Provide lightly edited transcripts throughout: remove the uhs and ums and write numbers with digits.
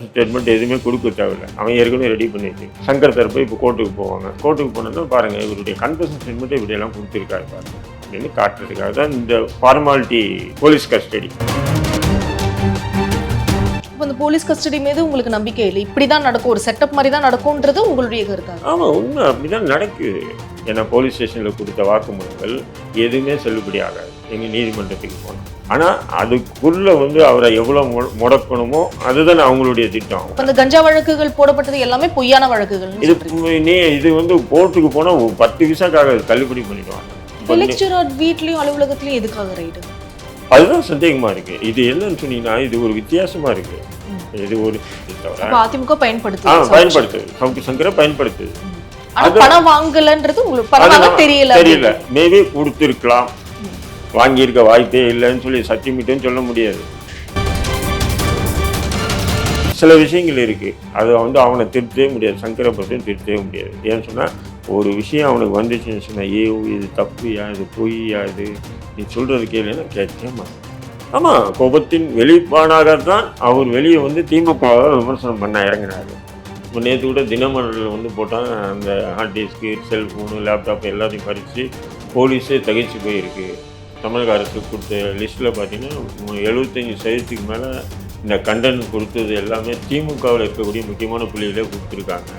Statement எதுவுமே கொடுக்க தேவையில்லை, அவன் ஏற்கனவே ரெடி பண்ணிட்டு சங்கர் தரப்பு இப்போ கோர்ட்டுக்கு போவாங்க. கோர்ட்டுக்கு போனோன்னா பாருங்கள் இவருடைய கன்ஃபெஷன் ஸ்டேட்மெண்ட்டை இப்படியெல்லாம் கொடுத்துருக்காரு பாருங்க அப்படின்னு காட்டுறதுக்காக தான் இந்த ஃபார்மாலிட்டி போலீஸ் கஸ்டடி. இப்போ இந்த போலீஸ் கஸ்டடி மீது உங்களுக்கு நம்பிக்கை இல்லை, இப்படி தான் நடக்கும், ஒரு செட்டப் மாதிரி தான் நடக்கும்ன்றது உங்களுடைய கருத்தா? ஆமாம், உண்மை அப்படி தான் நடக்குது. ஏன்னா போலீஸ் ஸ்டேஷனில் கொடுத்த வாக்குமூலங்கள் எதுவுமே செல்லுபடி ஆகாது எங்கள் நீதிமன்றத்துக்கு போனோம். ஆனால் அதுக்குள்ளே அவரை எவ்வளோ முடக்கணுமோ அதுதான் அவங்களுடைய திட்டம். அந்த கஞ்சா வழக்குகள் போடப்பட்டது எல்லாமே பொய்யான வழக்குகள். இது கோர்ட்டுக்கு போனால் 10 விசாக்காக தள்ளுபடி பண்ணிடுவாங்க. வீட்லையும் அலுவலகத்திலையும் எதுக்காக ரைடு? அதுதான் சந்தேகமாக இருக்கு. இது என்னன்னு சொன்னீங்கன்னா இது ஒரு வித்தியாசமா இருக்கு. இது ஒரு அதிமுக பயன்படுத்துது, சங்கரை பயன்படுத்துது. பணம் வாங்கலன்றது உங்களுக்கு தெரியல. மேபி கொடுத்துருக்கலாம், வாங்கியிருக்க வாய்ப்பே இல்லைன்னு சொல்லி சத்தியமிட்டும் சொல்ல முடியாது. சில விஷயங்கள் இருக்கு, அது அவனை திருத்தவே முடியாது, சங்கரை பற்றியும் திருத்தவே முடியாது. ஏன்னு சொன்னால் ஒரு விஷயம் அவனுக்கு வந்துச்சுன்னு சொன்னால் இது தப்புயா, இது பொய்யா, இது நீ சொல்கிறது கேளுன்னா கேட்கவே மாட்டேன். ஆமாம், கோபத்தின் வெளிப்பாடாகத்தான் அவர் வெளியே திமுகவை விமர்சனம் பண்ண இறங்கினார். இப்போ நேற்று கூட தினமலரில் போட்டால் அந்த ஹார்ட் டிஸ்க்கு, செல்ஃபோனு, லேப்டாப் எல்லாத்தையும் பறித்து போலீஸே தகைச்சு போயிருக்கு. தமிழக அரசு கொடுத்த லிஸ்ட்டில் பார்த்தீங்கன்னா 75% மேலே இந்த கண்டென்ட் கொடுத்தது எல்லாமே திமுகவில் இருக்கக்கூடிய முக்கியமான புள்ளிகளே கொடுத்துருக்காங்க.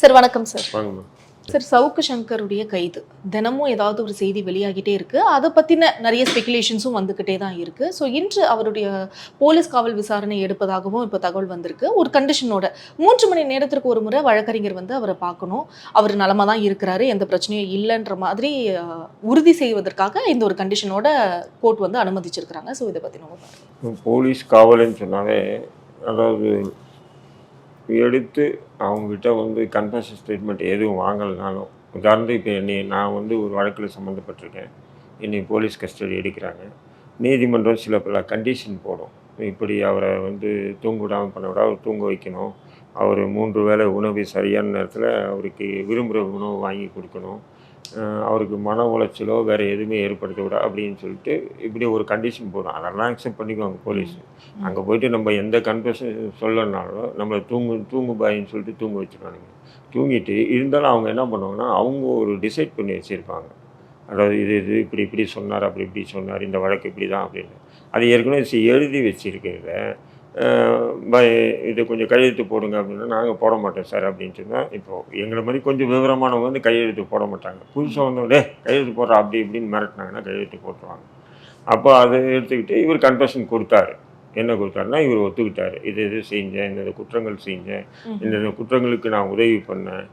சார் வணக்கம் சார். வாங்கம்மா. சார், சவுக்கு சங்கருடைய கைது தினமும் ஏதாவது ஒரு செய்தி வெளியாகிட்டே இருக்கு, அதை பற்றின நிறைய ஸ்பெகுலேஷன்ஸும் வந்துக்கிட்டே தான் இருக்கு. ஸோ இன்று அவருடைய போலீஸ் காவல் விசாரணை எடுப்பதாகவும் இப்போ தகவல் வந்திருக்கு. ஒரு கண்டிஷனோட 3 மணி நேரத்திற்கு ஒரு முறை வழக்கறிஞர் அவரை பார்க்கணும், அவர் நலமாக தான் இருக்கிறாரு, எந்த பிரச்சனையும் இல்லைன்ற மாதிரி உறுதி செய்வதற்காக இந்த ஒரு கண்டிஷனோட கோர்ட் அனுமதிச்சிருக்கிறாங்க. ஸோ இதை பற்றி நம்ம பாருங்கள். போலீஸ் காவல்னு சொன்னாவே அதாவது எடுத்து அவங்ககிட்ட கன்ஃபெஷன் ஸ்டேட்மெண்ட் எதுவும் வாங்கலைனாலும், உதாரணத்துக்கு இப்போ நான் ஒரு வழக்கில் சம்மந்தப்பட்டிருக்கேன், என்னை போலீஸ் கஸ்டடி எடுக்கிறாங்க, நீதிமன்றம் சில பல கண்டிஷன் போடும். இப்படி அவரை தூங்க விடாமல் பண்ண விட அவர் தூங்க வைக்கணும், அவர் 3 வேளை உணவு சரியான நேரத்தில் அவருக்கு விரும்புகிற உணவு வாங்கி கொடுக்கணும், அவருக்கு மன உளைச்சலோ வேறு எதுவுமே ஏற்படுத்த விட அப்படின்னு சொல்லிட்டு இப்படி ஒரு கண்டிஷன் போடும். அதெல்லாம் அக்செப்ட் பண்ணிக்குவாங்க போலீஸ். அங்கே போய்ட்டு நம்ம எந்த கன்ஃபெஷன் சொல்லனாலும் நம்மளை தூங்கு பாயின்னு சொல்லிட்டு தூங்க வச்சுருவானுங்க. தூங்கிட்டு இருந்தாலும் அவங்க என்ன பண்ணுவாங்கன்னா அவங்க ஒரு டிசைட் பண்ணி வச்சுருப்பாங்க. அதாவது இது இப்படி சொன்னார், இப்படி சொன்னார், இந்த வழக்கு இப்படி தான் அப்படின்னு. அது ஏற்கனவே எழுதி வச்சுருக்கிறத இது கொஞ்சம் கையெழுத்து போடுங்க அப்படின்னா நாங்கள் போட மாட்டோம் சார் அப்படின்னு சொன்னால், இப்போது எங்களை மாதிரி கொஞ்சம் விவரமானவங்க கையெழுத்து போட மாட்டாங்க. புதுசாக கையெழுத்து போடுறா அப்படி இப்படின்னு மிரட்டினாங்கன்னா கையெழுத்து போட்டுருவாங்க. அப்போ அதை எடுத்துக்கிட்டு இவர் கன்ஃபெஷன் கொடுத்தாரு. என்ன கொடுத்தாருன்னா இவர் ஒத்துக்கிட்டார், இது செஞ்சேன், இந்த குற்றங்கள் செஞ்சேன், இந்த குற்றங்களுக்கு நான் உதவி பண்ணேன்,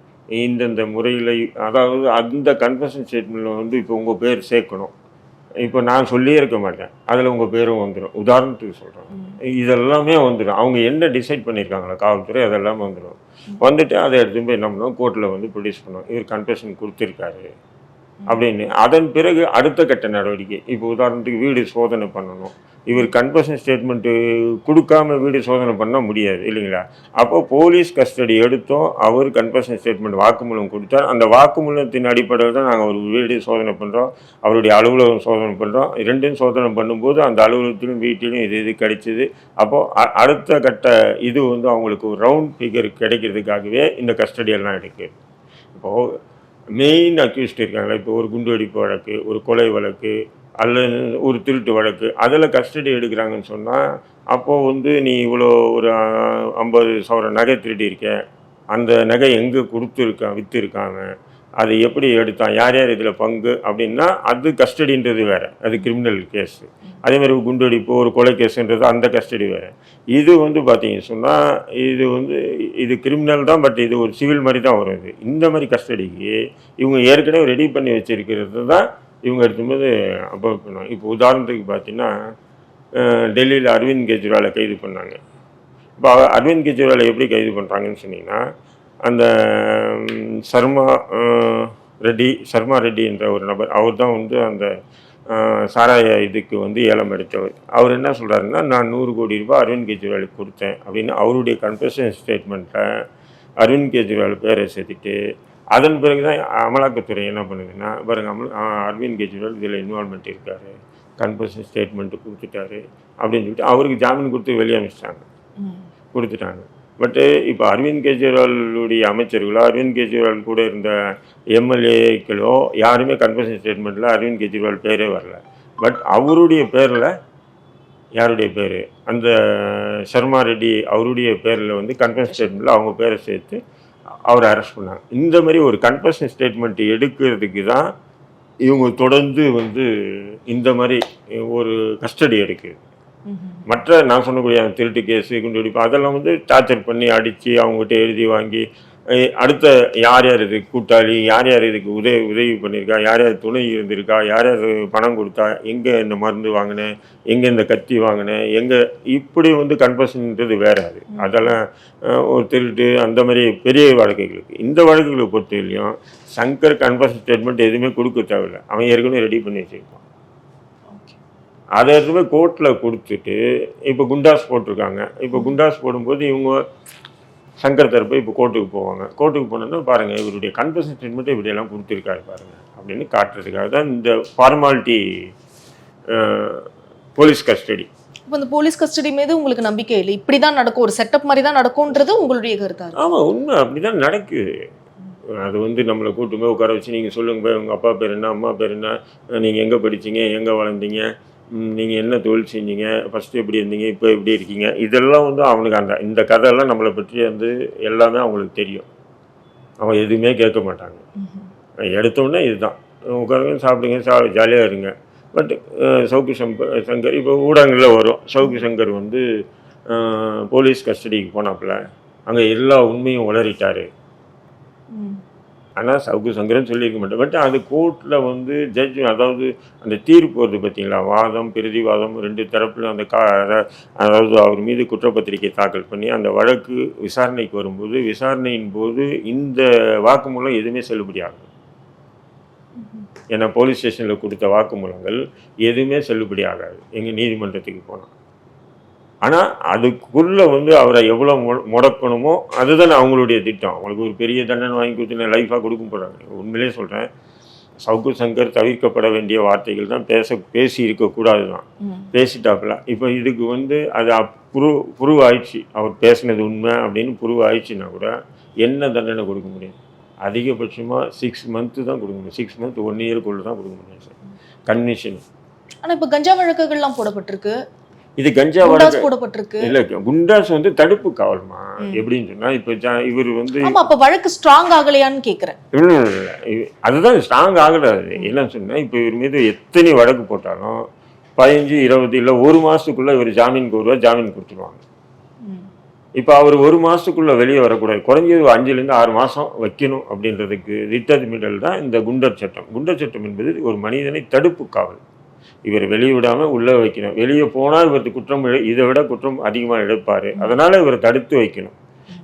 இந்தந்த முறையில், அதாவது அந்த கன்ஃபெஷன் ஸ்டேட்மெண்ட்டில் இப்போ உங்கள் பேர் சேர்க்கணும், இப்போ நான் சொல்லியே இருக்க மாட்டேன், அதில் உங்கள் பேரும் வந்துடும். உதாரணத்துக்கு சொல்கிறேன், இதெல்லாமே வந்துடும். அவங்க என்ன டிசைட் பண்ணியிருக்காங்களோ காவல்துறை அதெல்லாமே வந்துட்டு அதை எடுத்து போய் என்ன பண்ணுவோம், கோர்ட்டில் ப்ரொடியூஸ் பண்ணுவோம், இவர் கன்ஃபெஷன் கொடுத்துருக்காரு அப்படின்னு. அதன் பிறகு அடுத்த கட்ட நடவடிக்கை, இப்போ உதாரணத்துக்கு வீடு சோதனை பண்ணணும், இவர் கன்ஃபெஷன் ஸ்டேட்மெண்ட்டு கொடுக்காம வீடு சோதனை பண்ணால் முடியாது இல்லைங்களா. அப்போ போலீஸ் கஸ்டடி எடுத்தோம், அவர் கன்ஃபெஷன் ஸ்டேட்மெண்ட் வாக்குமூலம் கொடுத்தார், அந்த வாக்குமூலத்தின் அடிப்படையில் தான் நாங்கள் ஒரு வீடு சோதனை பண்ணுறோம், அவருடைய அலுவலகம் சோதனை பண்ணுறோம். 2ம் சோதனை பண்ணும்போது அந்த அலுவலகத்திலும் வீட்டிலும் இது கிடைச்சிது. அப்போது அடுத்த கட்ட இது அவங்களுக்கு ஒரு ரவுண்ட் ஃபிகர் கிடைக்கிறதுக்காகவே இந்த கஸ்டடியெல்லாம் எடுக்குது. இப்போது மெயின் அக்யூஸ்ட் இருக்காங்களா, இப்போ ஒரு குண்டு வெடிப்பு வழக்கு, ஒரு கொலை வழக்கு அல்லது ஒரு திருட்டு வழக்கு, அதில் கஸ்டடி எடுக்கிறாங்கன்னு சொன்னால், அப்போது நீ இவ்வளோ ஒரு 50 சவரன் நகை திருடி இருக்க, அந்த நகை எங்கே விற்றுருக்காங்க, அதை எப்படி எடுத்தான், யார் யார் இதில் பங்கு அப்படின்னா அது கஸ்டடின்றது வேறு, அது கிரிமினல் கேஸு. அதேமாதிரி குண்டு வெடிப்பு ஒரு கொலை கேஸுன்றது அந்த கஸ்டடி வேறு. இது பார்த்தீங்கன்னு சொன்னால் இது கிரிமினல் தான், பட் இது ஒரு சிவில் மாதிரி தான் வரும். இந்த மாதிரி கஸ்டடிக்கு இவங்க ஏற்கனவே ரெடி பண்ணி வச்சுருக்கிறது தான் இவங்க எடுக்கும்போது அப்போ பண்ணுவாங்க. இப்போ உதாரணத்துக்கு பார்த்தீங்கன்னா டெல்லியில் அரவிந்த் கெஜ்ரிவாலை கைது பண்ணாங்க. இப்போ அரவிந்த் கெஜ்ரிவாலை எப்படி கைது பண்ணுறாங்கன்னு சொன்னீங்கன்னா, அந்த சர்மா ரெட்டி என்ற ஒரு நபர், அவர் தான் அந்த சாராய இதுக்கு ஏலம் எடுத்தவர். அவர் என்ன சொல்கிறாருன்னா, நான் 100 கோடி ரூபாய் அரவிந்த் கெஜ்ரிவாலுக்கு கொடுத்தேன் அப்படின்னு அவருடைய கன்ஃபெஷன் ஸ்டேட்மெண்ட்டில் அரவிந்த் கெஜ்ரிவால் பேரை சேர்த்துட்டு அதன் பிறகு தான் அமலாக்கத்துறை என்ன பண்ணுதுன்னா பாருங்க, அரவிந்த் கெஜ்ரிவால் இதில் இன்வால்மெண்ட் இருக்காரு, கன்ஃபெஷன் ஸ்டேட்மெண்ட்டு கொடுத்துட்டாரு அப்படின்னு சொல்லிட்டு அவருக்கு ஜாமீன் கொடுத்து வெளியே அனுப்பிச்சிட்டாங்க, கொடுத்துட்டாங்க. பட்டு இப்போ அரவிந்த் கெஜ்ரிவாலுடைய அமைச்சர்களோ அரவிந்த் கெஜ்ரிவால் கூட இருந்த எம்எல்ஏக்களோ யாருமே கன்ஃபெஷன் ஸ்டேட்மெண்ட்டில் அரவிந்த் கெஜ்ரிவால் பேரே வரல. பட் அவருடைய பேரில், யாருடைய பேர், அந்த சர்மா ரெட்டி அவருடைய பேரில் வந்து கன்ஃபெஷன் ஸ்டேட்மெண்ட்டில் அவங்க பேரை சேர்த்து அவரை அரெஸ்ட் பண்ணாங்க. இந்த மாதிரி ஒரு கன்ஃபெஷன் ஸ்டேட்மெண்ட் எடுக்கிறதுக்கு தான் இவங்க தொடர்ந்து வந்து இந்த மாதிரி ஒரு கஸ்டடி எடுக்குது. மற்ற நான் சொன்னக்கூடிய திருட்டு கேஸு, குண்டுவெடிப்பு அதெல்லாம் வந்து டார்ச்சர் பண்ணி அடித்து அவங்ககிட்ட எழுதி வாங்கி அடுத்த யார் யார் இதுக்கு கூட்டாளி, யார் யார் இதுக்கு உதவி பண்ணியிருக்கா, யார் யார் துணை இருந்திருக்கா, யார் யார் பணம் கொடுத்தா, எங்கே இந்த மருந்து வாங்கினேன், எங்கே இந்த கத்தி வாங்கினேன், எங்கே இப்படி வந்து கன்ஃபெஷன்ன்றது வேறு. அதெல்லாம் ஒரு திருட்டு அந்த மாதிரி பெரிய வழக்குகளுக்கு. இந்த வழக்குகளை பொறுத்தவரையிலையும் சங்கர் கன்ஃபெஷன் ஸ்டேட்மெண்ட் எதுவுமே கொடுக்க தேவையில்லை, அவன் ஏற்கனவே ரெடி பண்ணி வச்சுருக்கான். அதை எதுவுமே கோர்ட்டில் கொடுத்துட்டு இப்போ குண்டாஸ் போட்டிருக்காங்க. இப்போ குண்டாஸ் போடும்போது இவங்க சங்கர் தரப்பு இப்போ கோர்ட்டுக்கு போவாங்க. கோர்ட்டுக்கு போனோன்னா பாருங்கள் இவருடைய கன்ஃபெஷன் ஸ்டேட்மெண்ட்டை இப்படியெல்லாம் கொடுத்துருக்காரு பாருங்கள் அப்படின்னு காட்டுறதுக்காக தான் இந்த ஃபார்மாலிட்டி போலீஸ் கஸ்டடி. இப்போ இந்த போலீஸ் கஸ்டடி மீது உங்களுக்கு நம்பிக்கை இல்லை, இப்படி தான் நடக்கும், ஒரு செட்டப் மாதிரி தான் நடக்கும்ன்றது உங்களுடைய கருத்தா? ஆமாம், உண்மை அப்படி தான் நடக்குது. அது வந்து நம்மளை கூட்டு போய் உட்கார வச்சு நீங்கள் சொல்லுங்க போய் உங்கள் அப்பா பேர் என்ன, அம்மா பேர் என்ன, நீங்கள் எங்கே படிச்சிங்க, எங்கே வளர்ந்தீங்க, நீங்கள் என்ன தொழில் செஞ்சீங்க, ஃபஸ்ட்டு எப்படி இருந்தீங்க, இப்போ எப்படி இருக்கீங்க, இதெல்லாம் வந்து அவனுக்கு இந்த கதையெல்லாம் நம்மளை பற்றி வந்து எல்லாமே அவங்களுக்கு தெரியும். அவங்க எதுவுமே கேட்க மாட்டாங்க. எடுத்தோடனே இதுதான் உட்காருங்க, சாப்பிடுங்க, ஜாலியாக இருங்க. பட் சவுக்கு சங்கர் இப்போ ஊடகங்களில் வரும், சவுக்கு சங்கர் வந்து போலீஸ் கஸ்டடிக்கு போனாப்புல அங்கே எல்லா உண்மையும் உளறிட்டார். ஆனால் சவுக்கு சங்கரன் சொல்லியிருக்க மாட்டேன். பட் அது கோர்ட்டில் வந்து ஜட்ஜ், அதாவது அந்த தீர்ப்பு வருது பார்த்தீங்களா, வாதம் பிரதிவாதம் ரெண்டு தரப்புல அந்த அதாவது அவர் மீது குற்றப்பத்திரிகை தாக்கல் பண்ணி அந்த வழக்கு விசாரணைக்கு வரும்போது விசாரணையின் போது இந்த வாக்குமூலம் எதுவுமே செல்லுபடியாகும். ஏன்னா போலீஸ் ஸ்டேஷனில் கொடுத்த வாக்குமூலங்கள் எதுவுமே செல்லுபடி ஆகாது எங்கள் நீதிமன்றத்துக்கு போனால். ஆனால் அதுக்குள்ளே வந்து அவரை எவ்வளோ முடக்கணுமோ அதுதான் அவங்களுடைய திட்டம். அவங்களுக்கு ஒரு பெரிய தண்டனை வாங்கி கொடுத்து லைஃபாக கொடுக்க போகிறாங்க. உண்மையிலே சொல்கிறேன், சவுக்கு சங்கர் தவிர்க்கப்பட வேண்டிய வார்த்தைகள் தான் பேசி இருக்கக்கூடாது தான், பேசிட்டாப்புல. இப்போ இதுக்கு வந்து அது ப்ரூவ் ஆயிடுச்சு, அவர் பேசினது உண்மை அப்படின்னு ப்ரூவ் ஆயிடுச்சுன்னா கூட என்ன தண்டனை கொடுக்க முடியும்? அதிகபட்சமாக 6 மந்த்து தான் கொடுக்க முடியும். 6 மந்த் 1 இயருக்குள்ளே தான் கொடுக்க முடியும் சார் கன்விஷன். ஆனால் இப்போ கஞ்சா வழக்குகள்லாம் போடப்பட்டிருக்கு, இது கஞ்சா வழக்கு போடப்பட்டிருக்கு. இல்லை, குண்டாஸ் வந்து தடுப்பு காவல்மா. எப்படின்னு சொன்னால் இப்போ இவர் வந்து அப்போ வழக்கு ஸ்ட்ராங் ஆகலையான்னு கேட்குறேன். இல்லை அதுதான் ஸ்ட்ராங் ஆகலாது. என்னன்னு சொன்னால் இப்போ இவர் மீது எத்தனை வழக்கு போட்டாலும் 15, 20 இல்லை 1 மாதத்துக்குள்ளே இவர் ஜாமீன் கோருவார், ஜாமீன் கொடுத்துருவாங்க. இப்போ அவர் 1 மாதத்துக்குள்ளே வெளியே வரக்கூடாது, குறைஞ்சது 5லேருந்து 6 மாதம் வைக்கணும் அப்படின்றதுக்கு திட்டமிடல் தான் இந்த குண்டர் சட்டம். குண்டர் சட்டம் என்பது ஒரு மனிதனை தடுப்பு காவல். இவர் வெளியே விடாமல் உள்ளே வைக்கணும். வெளியே போனால் இவருக்கு குற்றம் இதை விட குற்றம் அதிகமாக எடுப்பார், அதனால் இவரை தடுத்து வைக்கணும்.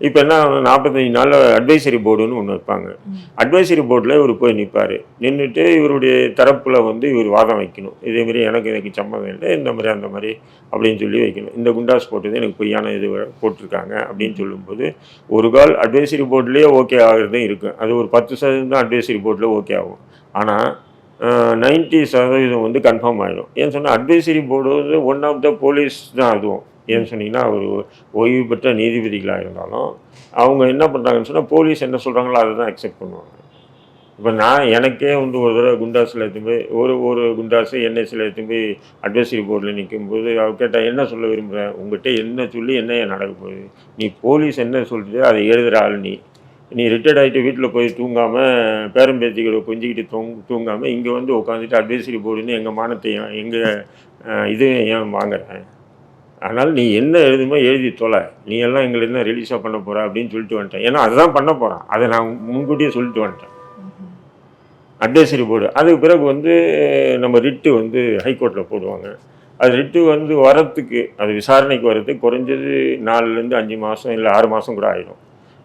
இப்போ என்ன 45 நாளில் அட்வைசரி போர்டுன்னு ஒன்று வைப்பாங்க. அட்வைசரி போர்டில் இவர் போய் நிற்பார். நின்றுட்டு இவருடைய தரப்பில் வந்து இவர் வாதம் வைக்கணும். இதேமாரி எனக்கு சம்மதம் இல்லை, இந்த மாதிரி அந்த மாதிரி அப்படின்னு சொல்லி வைக்கணும். இந்த குண்டாஸ் போட்டது எனக்கு பொய்யான இது போட்டிருக்காங்க அப்படின்னு சொல்லும்போது ஒரு கால் அட்வைசரி போர்ட்லேயே ஓகே ஆகிறதும் இருக்கும். அது ஒரு 10% தான் அட்வைசரி போர்டில் ஓகே ஆகும். ஆனால் 90% வந்து கன்ஃபார்ம் ஆகிடும். ஏன்னு சொன்னால் அட்வைசரி போர்டு வந்து ஒன் ஆஃப் த போலீஸ் தான். அதுவும் ஏன்னு சொன்னீங்கன்னா ஒரு ஓய்வு பெற்ற நீதிபதிகளாக இருந்தாலும் அவங்க என்ன பண்ணுறாங்கன்னு சொன்னால் போலீஸ் என்ன சொல்கிறாங்களோ அதை தான் அக்செப்ட் பண்ணுவாங்க. இப்போ எனக்கே வந்து ஒரு தடவை குண்டாஸில் எடுத்துன்னு போய் ஒரு குண்டாஸு என்எஸ்சியில் எடுத்துன்னு போய் அட்வைசரி போர்டில் நிற்கும்போது அவர் கேட்டால் என்ன சொல்ல விரும்புகிறேன், உங்கள்கிட்ட என்ன சொல்லி என்ன நடக்க போகுது, நீ போலீஸ் என்ன சொல்லிட்டு அதை எழுதுகிற ஆள், நீ ரிட்டையர்ட் ஆகிட்டு வீட்டில் போய் தூங்காமல் பேரம்பேத்திகளை கொஞ்சிக்கிட்டு தூங்காமல் இங்கே வந்து உட்காந்துட்டு அட்வைசரி போர்டுன்னு எங்கள் மானத்தையும் எங்கள் இது ஏன் வாங்குறேன், அதனால் நீ என்ன எழுதுமோ எழுதி தொலை, நீ எல்லாம் எங்களை என்ன ரிலீஸாக பண்ண போகிற அப்படின்னு சொல்லிட்டு வந்துட்டேன். ஏன்னா அதுதான் பண்ண போகிறான், அதை நான் முன்கூட்டியே சொல்லிட்டு வந்துட்டேன். அட்வைசரி போர்டு அதுக்கு பிறகு வந்து நம்ம ரிட்டு வந்து ஹைகோர்ட்டில் போடுவாங்க. அது ரிட்டு வந்து வரத்துக்கு, அது விசாரணைக்கு வரதுக்கு குறைஞ்சது 4லேருந்து 5 மாதம் இல்லை 6 மாதம் கூட ஆகிடும்.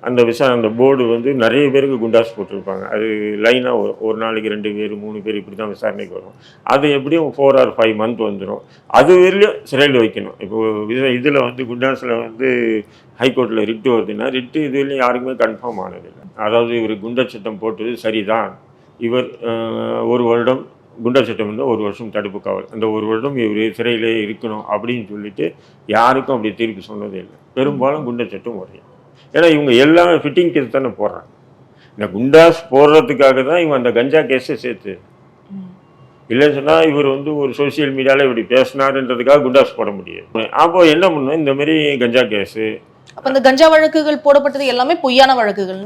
அந்த போர்டு வந்து நிறைய பேருக்கு குண்டாஸ் போட்டிருப்பாங்க. அது லைனாக ஒரு நாளைக்கு 2 பேர் 3 பேர் இப்படி தான் விசாரணைக்கு வரும். அது எப்படியும் 4 or 5 மந்த் வந்துடும். அது வரையிலும் சிறையில் வைக்கணும். இப்போது இதில் வந்து குண்டாஸில் வந்து ஹைகோர்ட்டில் ரிட்டு வருதுன்னா ரிட்டு இதுலேயும் யாருக்குமே கன்ஃபார்ம் ஆனதில்லை. அதாவது இவர் குண்டர் சட்டம் போட்டது சரிதான், இவர் 1 வருடம் குண்டர் சட்டம் வந்து 1 வருஷம் தடுப்பு காவல், அந்த 1 வருடம் இவர் சிறையிலே இருக்கணும் அப்படின்னு சொல்லிட்டு யாருக்கும் அப்படி தீர்ப்பு சொன்னதே இல்லை. பெரும்பாலும் குண்டர் சட்டம் வரையும். ஏன்னா இவங்க எல்லாமே ஃபிட்டிங் கேஸ் தானே போடுறாங்க. இந்த குண்டாஸ் போடுறதுக்காக தான் இவங்க அந்த கஞ்சா கேஸை சேர்த்து, இல்லைன்னு சொன்னால் இவர் வந்து ஒரு சோசியல் மீடியாவில் இப்படி பேசினாருன்றதுக்காக குண்டாஸ் போட முடியாது. அப்போ என்ன பண்ணணும், இந்த மாதிரி கஞ்சா கேஸு, அப்ப இந்த கஞ்சா வழக்குகள் போடப்பட்டது எல்லாமே பொய்யான வழக்குகள்.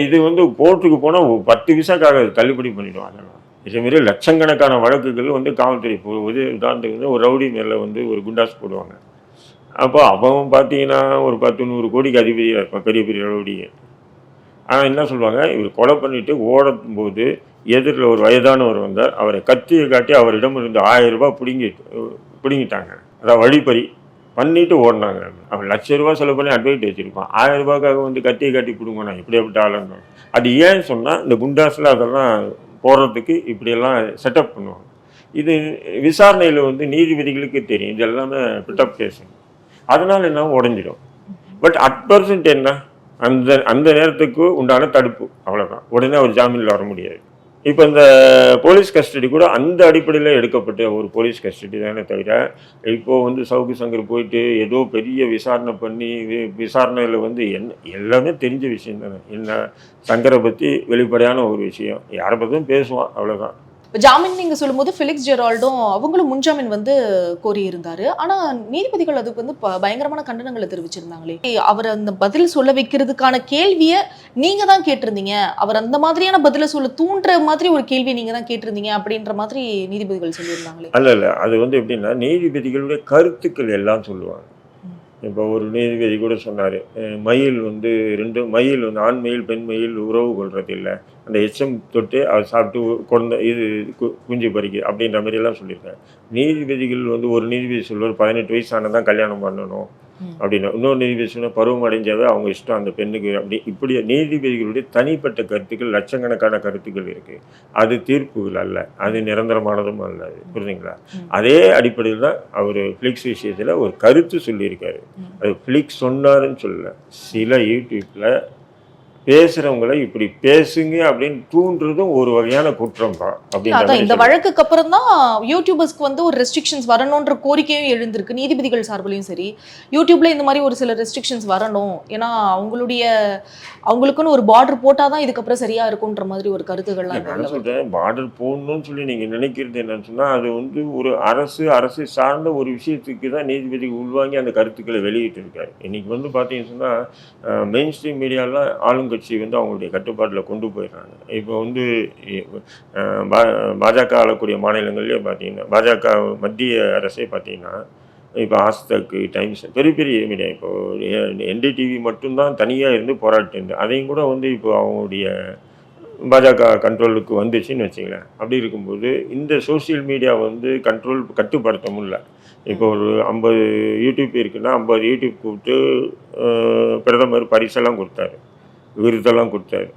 இது வந்து கோர்ட்டுக்கு போனால் 10 விசாக்காக தள்ளுபடி பண்ணிடுவாங்க. இதேமாரி லட்சக்கணக்கான வழக்குகள் வந்து காவல்துறை உதாரணத்துக்கு வந்து ஒரு ரவுடி மேலே வந்து ஒரு குண்டாஸ் போடுவாங்க. அப்போ அவன் பார்த்தீங்கன்னா ஒரு 10-100 கோடிக்கு அதிபதியாக இருப்பான், பெரிய பெரிய ரவுடி. ஆனால் என்ன சொல்லுவாங்க, இவர் கொலை பண்ணிட்டு ஓடும்போது எதிரில் ஒரு வயதானவர் வந்தார், அவரை கத்தியை காட்டி அவரிடம் இருந்து 1000 ரூபாய் பிடுங்கிட்டாங்க. அதான் வழிப்பறி பண்ணிட்டு ஓடினாங்க. அவன் ₹1,00,000 செலவு பண்ணி அட்வைட் வச்சுருப்பான், 1000 ரூபாய்க்காக வந்து கத்தியை காட்டி பிடுங்கணும், இப்படியாப்பட்ட ஆளுங்க. அது ஏன்னு சொன்னால் இந்த குண்டாஸில் அதெல்லாம் போடுறதுக்கு இப்படியெல்லாம் செட்டப் பண்ணுவாங்க. இது விசாரணையில் வந்து நீதிபதிகளுக்கு தெரியும், இது எல்லாமே பிட்டப் கேஸுங்க. அதனால் என்ன உடஞ்சிடும். பட் அட் பர்சன்ட் என்ன, அந்த நேரத்துக்கு உண்டான தடுப்பு, அவ்வளோதான். உடனே அவர் ஜாமீனில் வர முடியாது. இப்போ இந்த போலீஸ் கஸ்டடி கூட அந்த அடிப்படையில் எடுக்கப்பட்ட ஒரு போலீஸ் கஸ்டடி தானே தவிர, இப்போது வந்து சவுக்கு சங்கர் போயிட்டு ஏதோ பெரிய விசாரணை பண்ணி விசாரணையில் வந்து எல்லாமே தெரிஞ்ச விஷயம் தானே. என்ன சங்கரை பற்றி வெளிப்படையான ஒரு விஷயம், யாரை பற்றியும் பேசுவான், அவ்வளோதான். ஜாமீன் நீங்க சொல்லும்போது ஃபெலிக்ஸ் ஜெரால்டும் அவங்களும் முன்ஜாமீன் வந்து கோரி இருந்தாரு. ஆனா நீதிபதிகள் அதுக்கு வந்து பயங்கரமான கண்டனங்களை தெரிவிச்சிருந்தாங்களே. அவர் அந்த பதில் சொல்ல வைக்கிறதுக்கான கேள்வியை நீங்க தான் கேட்டிருந்தீங்க, அவர் அந்த மாதிரியான பதில சொல்ல தூண்டுற மாதிரி ஒரு கேள்வி நீங்க தான் கேட்டிருந்தீங்க அப்படின்ற மாதிரி நீதிபதிகள் சொல்லியிருந்தாங்களே. அல்ல அது வந்து எப்படின்னா, நீதிபதிகளுடைய கருத்துக்கள் எல்லாம் சொல்லுவாங்க. இப்போ ஒரு நீதிபதி கூட சொன்னார், மயில் வந்து மயில் வந்து ஆண் மயில் பெண் மயில் உறவு கொள்வது இல்லை, அந்த எச்சம் தொட்டு அதை சாப்பிட்டு கொண்ட இது குஞ்சு பறிக்குது அப்படின்ற மாதிரியெல்லாம் சொல்லியிருக்காரு. நீதிபதிகள் வந்து ஒரு நீதிபதி சொல்லுவார் 18 வயசானதான் கல்யாணம் பண்ணணும் அப்படின்னா, இன்னொரு நீதிபதி சொன்னால் பருவம் அடைஞ்சாவே அவங்க இஷ்டம் அந்த பெண்ணுக்கு அப்படி. இப்படி நீதிபதிகளுடைய தனிப்பட்ட கருத்துக்கள் லட்சக்கணக்கான கருத்துக்கள் இருக்குது. அது தீர்ப்புகள் அல்ல, அது நிரந்தரமானதும் அல்ல. புரியுதுங்களா? அதே அடிப்படையில் தான் அவர் ஃப்ளிக்ஸ் விஷயத்தில் ஒரு கருத்து சொல்லியிருக்காரு. அது ஃப்ளிக்ஸ் சொன்னாருன்னு சொல்லல, சில யூடியூப்பில் பேசுறவங்களை இப்படி பேசுங்க அப்படின்னு தூண்டுறதும் ஒரு வகையான குற்றம் தான். அப்படின்னா இந்த வழக்குக்கு அப்புறம் தான் யூடியூபர்ஸ்க்கு வந்து ஒரு ரெஸ்ட்ரிக்ஷன்ஸ் வரணும்ன்ற கோரிக்கையும் எழுந்திருக்கு நீதிபதிகள் சார்பிலையும் சரி. யூடியூப்ல இந்த மாதிரி ஒரு சில ரெஸ்ட்ரிக்ஷன்ஸ் வரணும், ஏன்னா அவங்களுக்குன்னு ஒரு பார்டர் போட்டாதான் இதுக்கப்புறம் சரியா இருக்கும்ன்ற மாதிரி ஒரு கருத்துக்கள்லாம். நான் சொல்றேன், பார்டர் போடணும்னு சொல்லி நீங்க நினைக்கிறது என்னன்னு சொன்னா, அது வந்து ஒரு அரசு சார்ந்த ஒரு விஷயத்துக்கு தான் நீதிபதி உள்வாங்கி அந்த கருத்துக்களை வெளியிட்டு இருக்காரு. இன்னைக்கு வந்து பார்த்தீங்கன்னு சொன்னா மெயின் ஸ்ட்ரீம் மீடியாவில் ஆளுங்கட்சி வந்து அவங்களுடைய கட்டுப்பாட்டில் கொண்டு போயிடுறாங்க. இப்போ வந்து பாஜக ஆளக்கூடிய மாநிலங்கள்லேயே பார்த்தீங்கன்னா, பாஜக மத்திய அரசே பார்த்தீங்கன்னா, இப்போ ஆஸ்தக், டைம்ஸ், பெரிய பெரிய மீடியா, இப்போ என்டிடிவி மட்டும்தான் தனியாக இருந்து போராட்டம் இருந்து, அதையும் கூட வந்து இப்போ அவங்களுடைய பாஜக கண்ட்ரோலுக்கு வந்துச்சுன்னு வச்சுங்களேன். அப்படி இருக்கும்போது இந்த சோசியல் மீடியா வந்து கட்டுப்படுத்த முடியல. இப்போ ஒரு 50 யூடியூப் இருக்குன்னா 50 யூடியூப் கூப்பிட்டு பிரதமர் பரிசெல்லாம் கொடுத்தாரு, விருதெல்லாம் கொடுத்தாரு.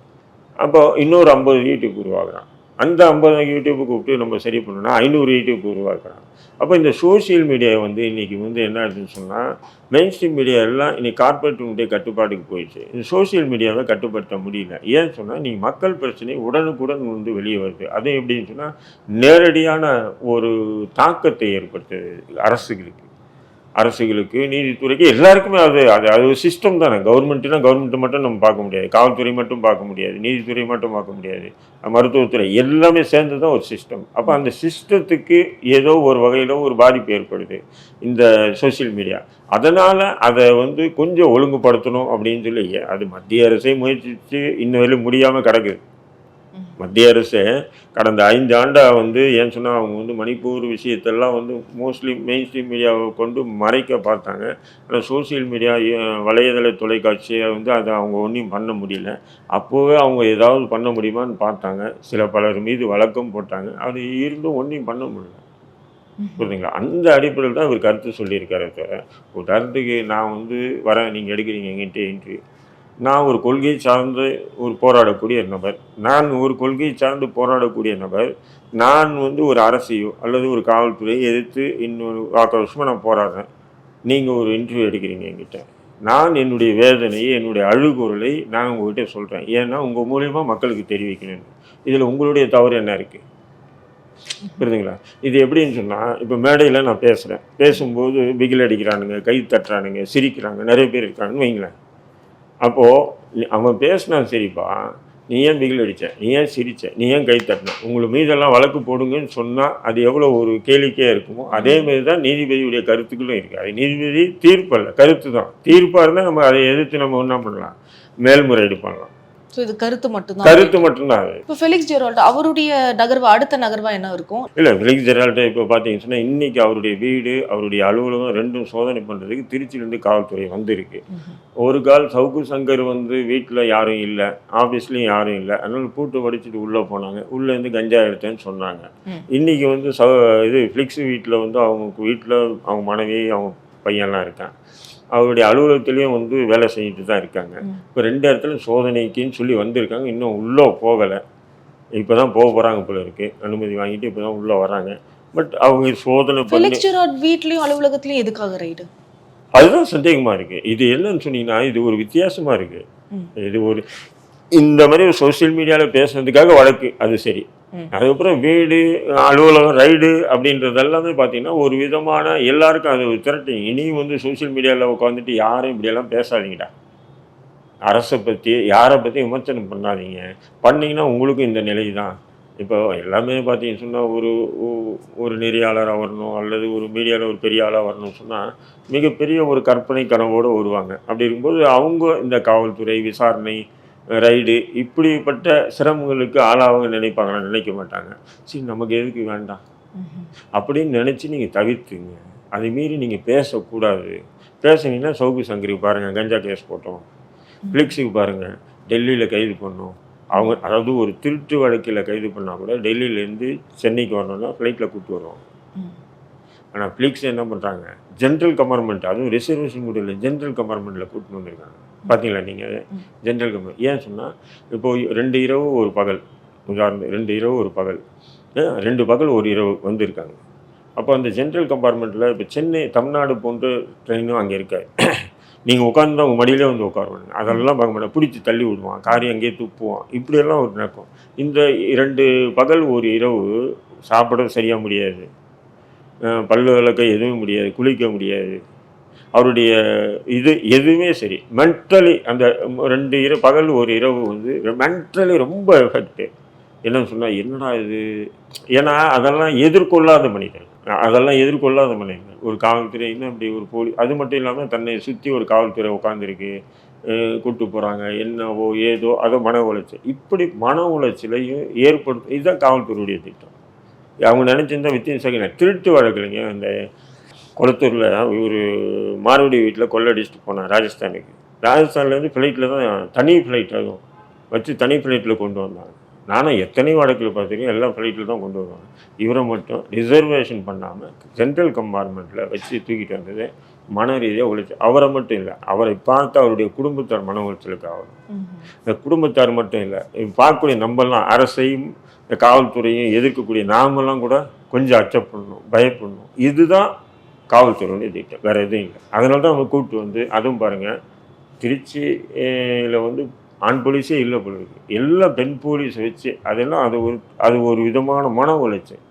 அப்போ இன்னொரு 50 யூடியூப் உருவாக்குறான். அந்த 50 யூடியூப்பு கூப்பிட்டு நம்ம சரி பண்ணணும்னா 500 யூடியூப் உருவாக்குறான். அப்போ இந்த சோசியல் மீடியா வந்து இன்றைக்கி வந்து என்ன ஆச்சுன்னு சொன்னால், மெயின் ஸ்ட்ரீம் மீடியா எல்லாம் இன்றைக்கி கார்பரேட்டுடைய கட்டுப்பாட்டுக்கு போயிடுச்சு. இந்த சோசியல் மீடியாவை கட்டுப்படுத்த முடியல. ஏன்னு சொன்னால், நீங்கள் மக்கள் பிரச்சனை உடனுக்குடன் வந்து வெளியே வருது. அது எப்படின்னு சொன்னால், நேரடியான ஒரு தாக்கத்தை ஏற்படுத்துது அரசுகளுக்கு, நீதித்துறைக்கு, எல்லாருக்குமே. அது ஒரு சிஸ்டம் தானே. கவர்மெண்ட்டை மட்டும் நம்ம பார்க்க முடியாது, காவல்துறை மட்டும் பார்க்க முடியாது, நீதித்துறை மட்டும் பார்க்க முடியாது, மருத்துவத்துறை, எல்லாமே சேர்ந்து தான் ஒரு சிஸ்டம். அப்போ அந்த சிஸ்டத்துக்கு ஏதோ ஒரு வகையில் ஒரு பாதிப்பு ஏற்படுது இந்த சோசியல் மீடியா. அதனால் அதை வந்து கொஞ்சம் ஒழுங்குபடுத்தணும் அப்படின்னு சொல்லி அது மத்திய அரசை முயற்சித்து இன்னும் வரையும் முடியாமல் கிடக்குது. மத்திய அரசு கடந்த 5 ஆண்டாக வந்து ஏன்னு சொன்னால், அவங்க வந்து மணிப்பூர் விஷயத்தெல்லாம் வந்து மோஸ்ட்லி மெயின் ஸ்ட்ரீம் மீடியாவை கொண்டு மறைக்க பார்த்தாங்க. ஆனால் சோசியல் மீடியா, வலைதள தொலைக்காட்சியை வந்து அதை அவங்க ஒன்றும் பண்ண முடியல. அப்போவே அவங்க ஏதாவது பண்ண முடியுமான்னு பார்த்தாங்க. பலர் மீது வழக்கம் போட்டாங்க. அது இருந்தும் ஒன்றும் பண்ண முடியல. புரியுதுங்களா? அந்த அடிப்படையில் தான் இவர் கருத்து சொல்லியிருக்காரு. தவிர உதாரணத்துக்கு நான் வந்து வரேன், நீங்கள் எடுக்கிறீங்க எங்கிட்ட இன்ட்ரி, நான் ஒரு கொள்கை சார்ந்து போராடக்கூடிய நபர். நான் ஒரு கொள்கை சார்ந்து போராடக்கூடிய நபர். நான் வந்து ஒரு அரசையோ அல்லது ஒரு காவல்துறையை எதிர்த்து இன்னொரு ஆக்ரோஷமாக நான் போராடுறேன். நீங்கள் ஒரு இன்டர்வியூ எடுக்கிறீங்க என்கிட்ட. நான் என்னுடைய வேதனையை, என்னுடைய அழுகுரலை நான் உங்கள்கிட்ட சொல்கிறேன். ஏன்னா உங்கள் மூலியமா மக்களுக்கு தெரிவிக்கணும். இதில் உங்களுடைய தவறு என்ன இருக்குது? புரியுதுங்களா? இது எப்படின்னு சொன்னால், இப்போ மேடையில் நான் பேசுகிறேன். பேசும்போது பிகில் அடிக்கிறானுங்க, கை தட்டுறானுங்க, சிரிக்கிறாங்க, நிறைய பேர் இருக்காங்கன்னு வைங்களேன். அப்போது அவன் பேசினா சரிப்பா, நீ ஏன் பிகில் அடித்த, நீ ஏன் சிரித்த, நீ ஏன் கை தட்டின, உங்களை மீதெல்லாம் வழக்கு போடுங்கன்னு சொன்னால் அது எவ்வளோ ஒரு கேளிக்கையாக இருக்குமோ அதேமாரி தான் நீதிபதியுடைய கருத்துக்களும் இருக்குது. அது நீதிபதி தீர்ப்பல்ல, கருத்து தான். தீர்ப்பாக இருந்தால் நம்ம அதை எதிர்த்து நம்ம என்ன பண்ணலாம், மேல்முறையீடு பண்ணலாம். ஸோ இது கருத்து மட்டும்தான். கருத்து மட்டும்தான் அது. இப்போ ஃபெலிக்ஸ் ஜெரால்ட் அவருடைய நகர்வா, அடுத்த நகர்வா என்ன இருக்கும்? இல்லை, ஃபெலிக்ஸ் ஜெரால்ட் இப்போ பார்த்தீங்கன்னு சொன்னால் இன்றைக்கி அவருடைய வீடு, அவருடைய அலுவலகம் ரெண்டும் சோதனை பண்ணுறதுக்கு திருச்சியிலேருந்து காவல்துறை வந்திருக்கு. ஒரு கால் சவுக்கு சங்கர் வந்து வீட்டில் யாரும் இல்லை, ஆஃபீஸ்லேயும் யாரும் இல்லை, அதனால பூட்டு வடிச்சிட்டு உள்ளே போனாங்க. உள்ளேருந்து கஞ்சா எடுத்தேன்னு சொன்னாங்க. இன்றைக்கி வந்து இது ஃப்ளிக்ஸ் வீட்டில் வந்து அவங்க வீட்டில் அவங்க மனைவி, அவங்க பையன்லாம் இருக்கான். அவருடைய அலுவலகத்துலேயும் வந்து வேலை செஞ்சுட்டு தான் இருக்காங்க. இப்போ 2 இடத்துல சோதனைக்குன்னு சொல்லி வந்திருக்காங்க. இன்னும் உள்ளே போகலை. இப்போ தான் போக போகிறாங்க போல இருக்குது. அனுமதி வாங்கிட்டு இப்போ தான் உள்ளே வராங்க. பட் அவங்க சோதனை பண்ணி ஃபெலிக்ஸ் ஜெரால்ட் வீட்லயும் அலுவலகத்துலயும் எதுக்காக ரைடு? அதுதான் சந்தேகமாக இருக்குது. இது என்னன்னு சொன்னீங்கன்னா, இது ஒரு வித்தியாசமாக இருக்குது. இது ஒரு இந்த மாதிரி ஒரு சோசியல் மீடியாவில் பேசுனதுக்காக வழக்கு, அது சரி. அதுக்கப்புறம் வீடு, அலுவலகம், ரைடு அப்படின்றது எல்லாமே பார்த்தீங்கன்னா ஒரு விதமான எல்லாருக்கும் அது திரட்டி. இனியும் வந்து சோசியல் மீடியாவில் உட்காந்துட்டு யாரும் இப்படியெல்லாம் பேசாதீங்கடா. அரசை பற்றி யாரை பற்றி விமர்சனம் பண்ணாதீங்க. பண்ணிங்கன்னா உங்களுக்கும் இந்த நிலை தான். இப்போ எல்லாமே பார்த்தீங்கன்னு சொன்னால் ஒரு நெறியாளராக வரணும் அல்லது ஒரு மீடியாவில் ஒரு பெரிய ஆளாக வரணும்னு சொன்னால் மிகப்பெரிய ஒரு கற்பனை கனவோடு வருவாங்க. அப்படி இருக்கும்போது அவங்க இந்த காவல்துறை விசாரணை, ரைடு இப்படிப்பட்ட சிரமங்களுக்கு ஆளாக நினைப்பாங்கன்னா நினைக்க மாட்டாங்க. சரி, நமக்கு எதுக்கு வேண்டாம் அப்படின்னு நினச்சி நீங்கள் தவிர்த்துங்க. அதை மீறி நீங்கள் பேசக்கூடாது. பேசுனீங்கன்னா சவுக்கு சங்கருக்கு பாருங்கள், கஞ்சா கேஸ் போட்டோம். ஃப்ளிக்ஸுக்கு பாருங்கள், டெல்லியில் கைது பண்ணோம். அவங்க அதாவது ஒரு திருட்டு வழக்கில் கைது பண்ணால் கூட டெல்லியிலேருந்து சென்னைக்கு வரணும்னா ஃப்ளைட்டில் கூப்பிட்டு வருவாங்க. ஆனால் ஃப்ளிக்ஸ் என்ன பண்ணுறாங்க, ஜென்ரல் கம்பார்ட்மெண்ட், அதுவும் ரிசர்வேஷன் கூட இல்லை, ஜென்ரல் கம்பார்ட்மெண்ட்டில் கூப்பிட்டு வந்திருக்காங்க. பார்த்தீங்களா நீங்கள்? ஜென்ரல் கம்பார்ட்மெண்ட் ஏன் சொன்னால், இப்போது 2 இரவு ஒரு பகல், உதாரணம் 2 இரவு ஒரு பகல், 2 பகல் ஒரு இரவு வந்திருக்காங்க. அப்போ அந்த ஜென்ரல் கம்பார்ட்மெண்ட்டில் இப்போ சென்னை தமிழ்நாடு போன்ற ட்ரெயினும் அங்கே இருக்காது. நீங்கள் உட்காந்து தான் உங்கள் மடியிலே வந்து உட்காருவாங்க. அதெல்லாம் பார்க்க மாட்டேன், பிடிச்சி தள்ளி விடுவான், காரியம் அங்கேயே துப்புவான், இப்படியெல்லாம் ஒரு நடக்கும். இந்த 2 பகல் ஒரு இரவு சாப்பிட சரியாக முடியாது, பல்லு விளக்க எதுவும் முடியாது, குளிக்க முடியாது. அவருடைய இது எதுவுமே சரி, மென்டலி அந்த 2 பகல் ஒரு இரவு வந்து மென்டலி ரொம்ப எஃபெக்ட்டு. என்னன்னு சொன்னால், என்னடா இது, ஏன்னா அதெல்லாம் எதிர்கொள்ளாத மனிதர்கள், ஒரு காவல்துறைன்னு அப்படி ஒரு அது மட்டும் இல்லாமல் தன்னை சுற்றி ஒரு காவல்துறை உட்காந்துருக்கு, கூப்பிட்டு போகிறாங்க, என்னவோ ஏதோ அதை மன உளைச்சல், இப்படி மன உளைச்சலையும் ஏற்படுத்தும். இதுதான் காவல்துறையுடைய திட்டம். அவங்க நினச்சிருந்தா வித்தின் செகண்ட் திருட்டு வழக்குலைங்க. அந்த கொளத்தூரில் ஒரு மாறுபடி வீட்டில் கொள்ளடிச்சிட்டு போனேன் ராஜஸ்தானுக்கு. ராஜஸ்தான்லேருந்து ஃப்ளைட்டில் தான், தனி ஃப்ளைட் அதுவும் வச்சு தனி ஃப்ளைட்டில் கொண்டு வந்தாங்க. நானும் எத்தனை வழக்கில் பார்த்துருக்கேன், எல்லாம் ஃப்ளைட்டில் தான் கொண்டு வருவாங்க. இவரை மட்டும் ரிசர்வேஷன் பண்ணாமல் ஜென்ரல் கம்பார்ட்மெண்ட்டில் வச்சு தூக்கிட்டு வந்தது மன ரீதியாக உழைச்சி. அவரை மட்டும் இல்லை, அவரை பார்த்து அவருடைய குடும்பத்தார் மன உளைச்சலுக்கு ஆகணும். இந்த குடும்பத்தார் மட்டும் இல்லை, பார்க்கக்கூடிய நம்மலாம் அரசையும் இந்த காவல்துறையும் எதிர்க்கக்கூடிய நாமெல்லாம் கூட கொஞ்சம் அச்சப்படணும், பயப்படணும். இதுதான் காவல்துறையுடைய திட்டம், வேறு எதுவும் இல்லை. அதனால தான் அவங்க கூப்பிட்டு வந்து, அதுவும் பாருங்கள், திருச்சியில் வந்து ஆண் போலீஸே இல்லை போல இருக்கு, எல்லாம் பெண் போலீஸை வச்சு, அதெல்லாம் அது ஒரு விதமான மன உளைச்சல்.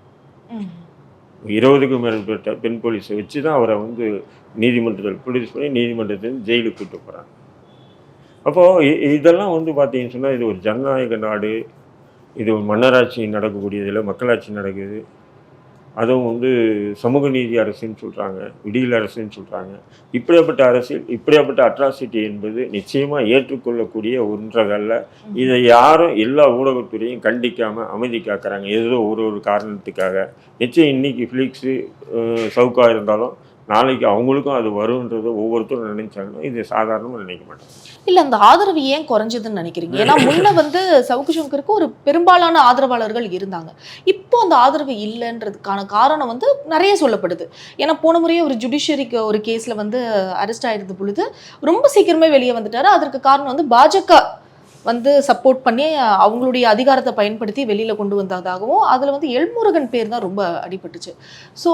20க்கும் மேற்பட்ட பெண் போலீஸை வச்சு தான் அவரை வந்து நீதிமன்றத்தில் ப்ரொடியூஸ் பண்ணி நீதிமன்றத்தில் ஜெயிலுக்கு கூப்பிட்டு போகிறாங்க. அப்போது இதெல்லாம் வந்து பார்த்தீங்கன்னு சொன்னால், இது ஒரு ஜனநாயக நாடு, இது ஒரு மன்னராட்சி நடக்கக்கூடியதில் மக்களாட்சி நடக்குது. அதுவும் வந்து சமூக நீதி அரசுன்னு சொல்கிறாங்க, விடியல் அரசுன்னு சொல்கிறாங்க. இப்படியாப்பட்ட அரசியல், இப்படியாப்பட்ட அட்ராசிட்டி என்பது நிச்சயமாக ஏற்றுக்கொள்ளக்கூடிய ஒன்றல்ல. இதை யாரும், எல்லா ஊடகத்துறையும் கண்டிக்காமல் அமைதி காக்கிறாங்க, ஏதோ ஒரு காரணத்துக்காக. நிச்சயம் இன்றைக்கி ஃப்ளிக்ஸு சவுக்காக இருந்தாலும் நாளைக்கு அவங்களுக்கும் அது வரும்ன்றதை ஒவ்வொருத்தரும் நினைச்சாங்கன்னா இது சாதாரணமாக நினைக்க மாட்டாங்க. இல்ல அந்த ஆதரவு ஏன் குறைஞ்சதுன்னு நினைக்கிறீங்க? ஏன்னா முன்ன வந்து சவுக்கு சங்கருக்கு ஒரு பெரும்பாலான ஆதரவாளர்கள் இருந்தாங்க. இப்போ அந்த ஆதரவு இல்லைன்றதுக்கான காரணம் வந்து நிறைய சொல்லப்படுது. ஏன்னா போன முறையே ஒரு ஜுடிஷியரிக்கு ஒரு கேஸ்ல வந்து அரெஸ்ட் ஆயிருந்த பொழுது ரொம்ப சீக்கிரமே வெளியே வந்துட்டாரு. அதற்கு காரணம் வந்து பாஜக வந்து சப்போர்ட் பண்ணி அவங்களுடைய அதிகாரத்தை பயன்படுத்தி வெளியில கொண்டு வந்ததாகவும் அதுல வந்து எல்முருகன் பேர் தான் ரொம்ப அடிபட்டுச்சு. ஸோ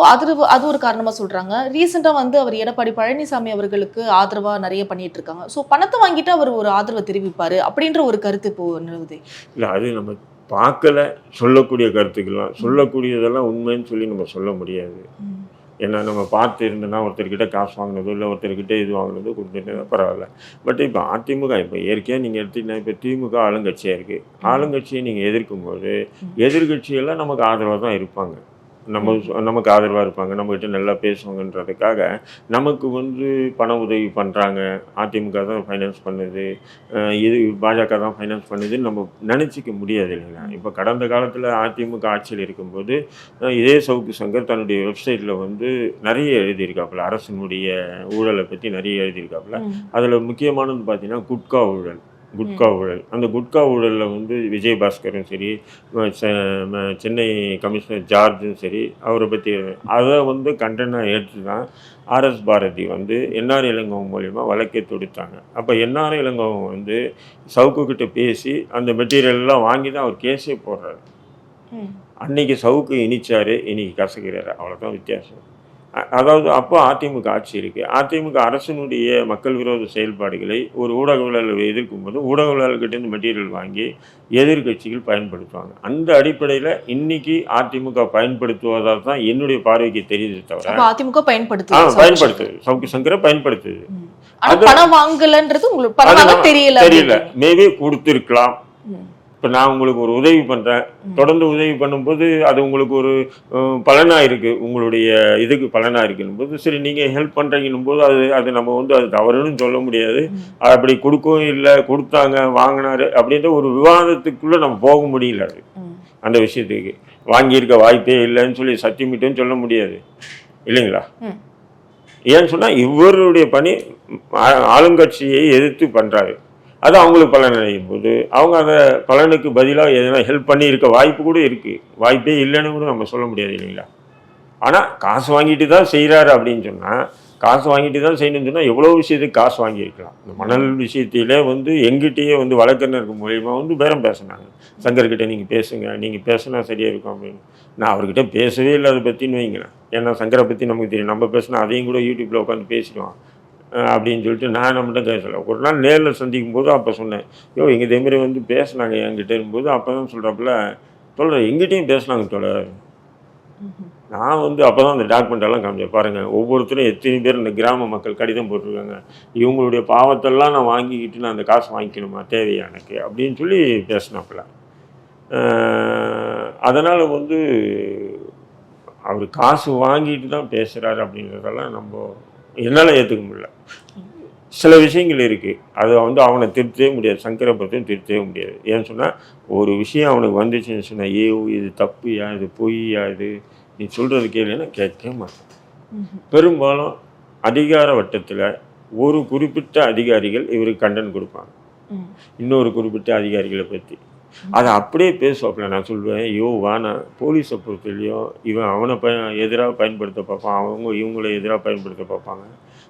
அது ஒரு காரணமா சொல்றாங்க. ரீசெண்டா வந்து அவர் எடப்பாடி பழனிசாமி அவர்களுக்கு ஆதரவா நிறைய பண்ணிட்டு இருக்காங்க. ஸோ பணத்தை வாங்கிட்டு அவர் ஒரு ஆதரவை தெரிவிப்பாரு அப்படின்ற ஒரு கருத்து இப்போ நிலவுது. இல்லை, அது நம்ம பார்க்கல, சொல்லக்கூடிய கருத்துக்கெல்லாம் சொல்லக்கூடியதெல்லாம் உண்மைன்னு சொல்லி நம்ம சொல்ல முடியாது. ஏன்னா நம்ம பார்த்து இருந்தோன்னா ஒருத்தர்கிட்ட காசு வாங்கினதோ இல்லை ஒருத்தர்கிட்ட இது வாங்கினதோ கொடுத்துட்டு பரவாயில்ல. பட் இப்போ அதிமுக இப்போ இயற்கையாக நீங்கள் எடுத்துக்கிட்டா இப்போ திமுக ஆளுங்கட்சியாக இருக்குது. ஆளுங்கட்சியை நீங்கள் எதிர்க்கும்போது எதிர்கட்சியெல்லாம் நமக்கு ஆதரவாக தான் இருப்பாங்க. நமக்கு ஆதரவாக இருப்பாங்க, நம்மகிட்ட நல்லா பேசுவாங்கன்றதுக்காக நமக்கு வந்து பண உதவி பண்ணுறாங்க, அதிமுக தான் ஃபைனான்ஸ் பண்ணுது, இது பாஜக தான் ஃபைனான்ஸ் பண்ணுதுன்னு நம்ம நினச்சிக்க முடியாது இல்லைங்களா. இப்போ கடந்த காலத்தில் அதிமுக ஆட்சியில் இருக்கும்போது இதே சவுக்கு சங்கர் தன்னுடைய வெப்சைட்டில் வந்து நிறைய எழுதியிருக்காப்புல, அரசினுடைய ஊழலை பற்றி நிறைய எழுதியிருக்காப்புல. அதில் முக்கியமானது பார்த்தீங்கன்னா குட்கா ஊழல். அந்த குட்கா ஊழலில் வந்து விஜயபாஸ்கரும் சரி, சென்னை கமிஷனர் ஜார்ஜும் சரி, அவரை பற்றி அதை வந்து கண்டனம் ஏற்று தான் ஆர்எஸ் பாரதி வந்து என்ஆர் இளங்கோவன் மூலிமா வழக்கை தொடுத்தாங்க. அப்போ என்ஆர் இளங்கோவன் வந்து சவுக்குக்கிட்ட பேசி அந்த மெட்டீரியல்லாம் வாங்கி தான் அவர் கேஸே போடுறாரு. அன்னைக்கு சவுக்கு இனிச்சாரு, இன்னைக்கு கசக்கிறாரு, அவ்வளோதான் வித்தியாசம். அதாவது அப்போ அதிமுக ஆட்சி இருக்குது. அதிமுக அரசினுடைய மக்கள் விரோத செயல்பாடுகளை ஒரு ஊடகவியலாளர் எதிர்க்கும் போது ஊடகவியலாளர்கிட்டேருந்து மெட்டீரியல் வாங்கி எதிர்கட்சிகள் பயன்படுத்துவாங்க. அந்த அடிப்படையில் இன்னைக்கு அதிமுக பயன்படுத்துவதால் தான் என்னுடைய பார்வைக்கு தெரியுது தவிர அதிமுக பயன்படுத்துது, சவுக்கு சங்கரை பயன்படுத்துது. பணம் வாங்கலன்றது உங்களுக்கு தெரியல, மேபி கொடுத்துருக்கலாம். இப்போ நான் உங்களுக்கு ஒரு உதவி பண்ணுறேன், தொடர்ந்து உதவி பண்ணும்போது அது உங்களுக்கு ஒரு பலனாக இருக்குது, உங்களுடைய இதுக்கு பலனாக இருக்குன்னும் போது சரி நீங்கள் ஹெல்ப் பண்ணுறீங்கன்னும் போது அது நம்ம வந்து அது தவறுன்னு சொல்ல முடியாது. அப்படி கொடுக்கவும் இல்லை, கொடுத்தாங்க, வாங்கினாரு அப்படின்ற ஒரு விவாதத்துக்குள்ளே நம்ம போக முடியல. அது அந்த விஷயத்துக்கு வாங்கியிருக்க வாய்ப்பே இல்லைன்னு சொல்லி சத்தியமிட்டும் சொல்ல முடியாது இல்லைங்களா. ஏன்னு சொன்னால் இவருடைய பணி ஆளுங்கட்சியை எதிர்த்து பண்ணுறாரு, அது அவங்களுக்கு பலன் அடையும் போது அவங்க அந்த பலனுக்கு பதிலாக எதனா ஹெல்ப் பண்ணியிருக்க வாய்ப்பு கூட இருக்குது. வாய்ப்பே இல்லைன்னு கூட நம்ம சொல்ல முடியாது இல்லைங்களா. ஆனால் காசு வாங்கிட்டு தான் செய்கிறாரு அப்படின்னு சொன்னால், காசு வாங்கிட்டு தான் செய்யணும்னு சொன்னால் எவ்வளோ விஷயத்துக்கு காசு வாங்கியிருக்கலாம். இந்த மணல் விஷயத்திலே வந்து எங்கிட்டேயே வந்து வழக்கறிஞருக்கு மூலியமாக வந்து பேரம் பேசினாங்க. சங்கர்கிட்ட நீங்கள் பேசுங்க, நீங்கள் பேசினா சரியாக இருக்கும் அப்படின்னு. நான் அவர்கிட்ட பேசவே இல்லை அதை பற்றின்னு வைங்களேன். ஏன்னா சங்கரை பற்றி நமக்கு தெரியும், நம்ம பேசினா அதையும் கூட யூடியூப்பில் உட்காந்து பேசிடுவான் அப்படின்னு சொல்லிட்டு நான் நம்மகிட்ட பேசலை. ஒரு நாள் நேரில் சந்திக்கும் போது அப்போ சொன்னேன், எங்கள் இதேமாரி வந்து பேசினாங்க என்கிட்ட இருக்கும்போது. அப்போ தான் சொல்கிறப்பல சொல்கிறேன், எங்கிட்டையும் பேசினாங்க தோழர். நான் வந்து அப்போ தான் அந்த டாக்குமெண்ட்டெல்லாம் காமிச்சேன், பாருங்கள் ஒவ்வொருத்தரும் எத்தனை பேர் இந்த கிராம மக்கள் கடிதம் போட்டிருக்காங்க, இவங்களுடைய பாவத்தெல்லாம் நான் வாங்கிக்கிட்டு நான் அந்த காசு வாங்கிக்கணுமா, தேவையா எனக்கு அப்படின்னு சொல்லி பேசினாப்புல. அதனால் வந்து அவர் காசு வாங்கிட்டு தான் பேசுகிறாரு அப்படின்றதெல்லாம் என்னால் ஏற்றுக்க முடியல. சில விஷயங்கள் இருக்குது, அதை வந்து அவனை திருத்தவே முடியாது, சங்கரை பற்றியும் திருத்தவே முடியாது. ஏன்னு சொன்னால் ஒரு விஷயம் அவனுக்கு வந்துச்சுன்னு சொன்னால், இது தப்புயா, இது பொய்யா, இது நீ சொல்கிறது கேளுன்னா கேட்கவே மாட்டான். பெரும்பாலும் அதிகார வட்டத்தில் ஒரு குறிப்பிட்ட அதிகாரிகள் இவருக்கு கண்டனம் கொடுப்பாங்க, இன்னொரு குறிப்பிட்ட அதிகாரிகளை பற்றி அதை அப்படியே பேசுவாப்புல. நான் சொல்லுவேன், வானா போலீஸை பொறுத்தலையும் இவன் அவனை எதிராக பயன்படுத்த பார்ப்பான், இவங்களை எதிராக பயன்படுத்த பார்ப்பாங்க.